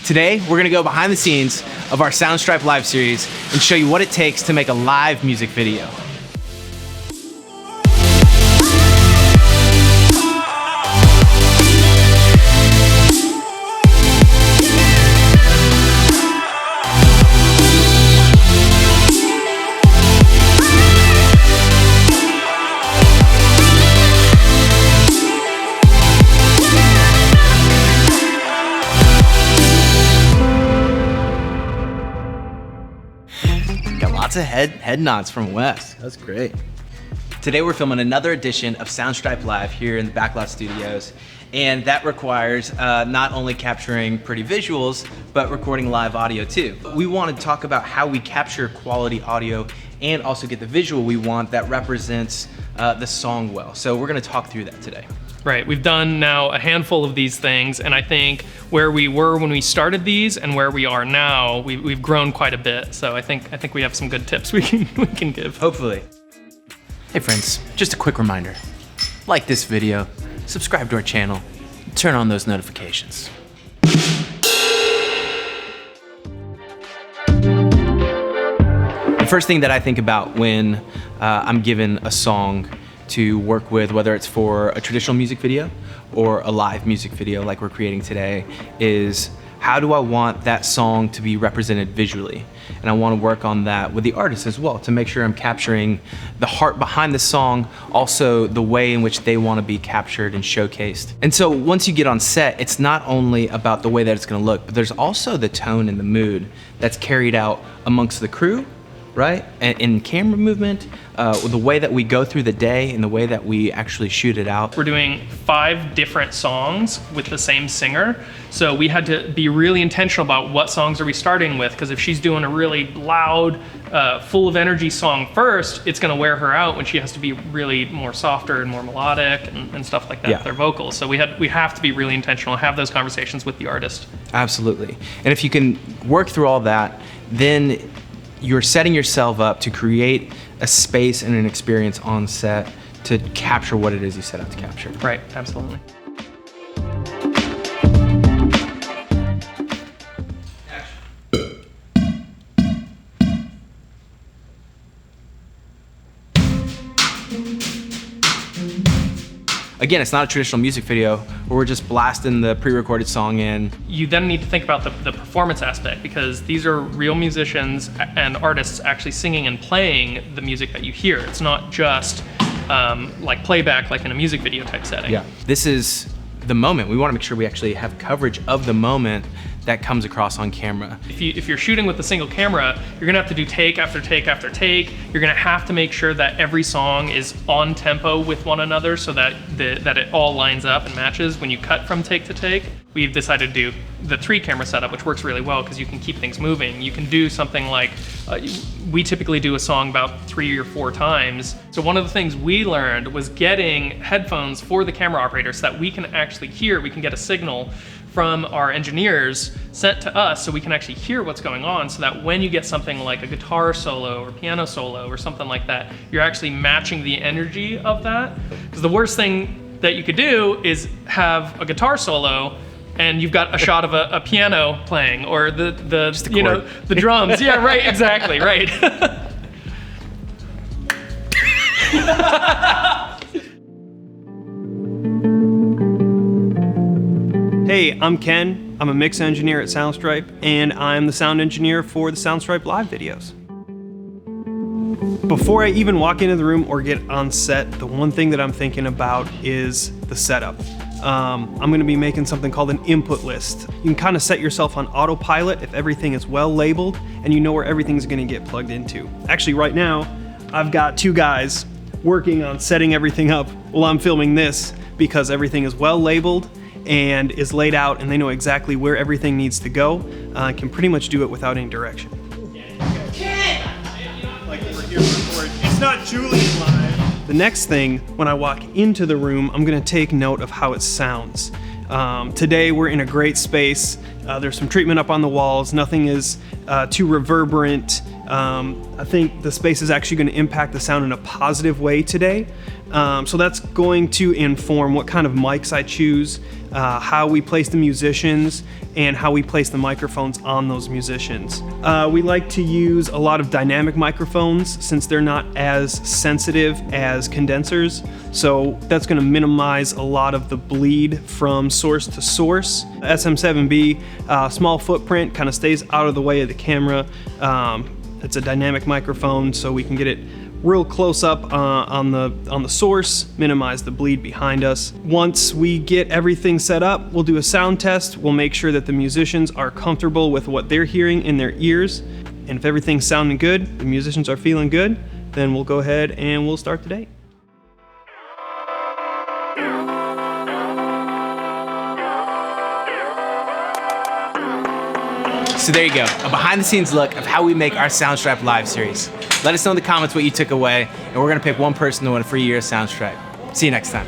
Today, we're gonna go behind the scenes of our Soundstripe live series and show you what it takes to make a live music video. Lots of head nods from Wes. That's great. Today we're filming another edition of Soundstripe Live here in the Backlot Studios, and that requires not only capturing pretty visuals, but recording live audio too. We want to talk about how we capture quality audio and also get the visual we want that represents the song well. So we're going to talk through that today. Right, we've done now a handful of these things, and I think where we were when we started these and where we are now, we've grown quite a bit. So I think we have some good tips we can give. Hopefully. Hey friends, just a quick reminder. Like this video, subscribe to our channel, and turn on those notifications. The first thing that I think about when I'm given a song to work with, whether it's for a traditional music video or a live music video like we're creating today, is how do I want that song to be represented visually? And I want to work on that with the artist as well to make sure I'm capturing the heart behind the song, also the way in which they want to be captured and showcased. And so once you get on set, it's not only about the way that it's going to look, but there's also the tone and the mood that's carried out amongst the crew, right? And in camera movement, the way that we go through the day and the way that we actually shoot it out. We're doing 5 different songs with the same singer. So we had to be really intentional about what songs are we starting with, because if she's doing a really loud, full of energy song first, it's gonna wear her out when she has to be really more softer and more melodic and stuff like that with her vocals. So we have to be really intentional, have those conversations with the artist. Absolutely. And if you can work through all that, then you're setting yourself up to create a space and an experience on set to capture what it is you set out to capture. Right, absolutely. Again, it's not a traditional music video where we're just blasting the pre-recorded song in. You then need to think about the performance aspect, because these are real musicians and artists actually singing and playing the music that you hear. It's not just like playback, like in a music video type setting. Yeah, this is the moment. We want to make sure we actually have coverage of the moment that comes across on camera. If you're shooting with a single camera, you're gonna have to do take after take after take. You're gonna have to make sure that every song is on tempo with one another so that it all lines up and matches when you cut from take to take. We've decided to do the 3-camera setup, which works really well because you can keep things moving. You can do something like, we typically do a song about 3 or 4 times. So one of the things we learned was getting headphones for the camera operator so that we can actually hear, we can get a signal from our engineers sent to us so we can actually hear what's going on, so that when you get something like a guitar solo or piano solo or something like that, you're actually matching the energy of that. Because the worst thing that you could do is have a guitar solo and you've got a shot of a piano playing, or the drums. Yeah, right, exactly, right. Hey, I'm Ken. I'm a mix engineer at Soundstripe, and I'm the sound engineer for the Soundstripe live videos. Before I even walk into the room or get on set, the one thing that I'm thinking about is the setup. I'm going to be making something called an input list. You can kind of set yourself on autopilot if everything is well labeled and you know where everything's going to get plugged into. Actually, right now, I've got 2 guys working on setting everything up while I'm filming this, because everything is well labeled and is laid out, and they know exactly where everything needs to go. Can pretty much do it without any direction. Like we're here for it. It's not Julie live. The next thing, when I walk into the room, I'm gonna take note of how it sounds. Today we're in a great space. There's some treatment up on the walls. Nothing is too reverberant. I think the space is actually going to impact the sound in a positive way today. So that's going to inform what kind of mics I choose, how we place the musicians, and how we place the microphones on those musicians. We like to use a lot of dynamic microphones since they're not as sensitive as condensers. So that's going to minimize a lot of the bleed from source to source. SM7B, small footprint, kind of stays out of the way of the camera. It's a dynamic microphone, so we can get it real close up on the source, minimize the bleed behind us. Once we get everything set up, we'll do a sound test. We'll make sure that the musicians are comfortable with what they're hearing in their ears. And if everything's sounding good, the musicians are feeling good, then we'll go ahead and we'll start the day. So there you go, a behind the scenes look of how we make our Soundstripe live series. Let us know in the comments what you took away, and we're gonna pick one person to win a free year of Soundstripe. See you next time.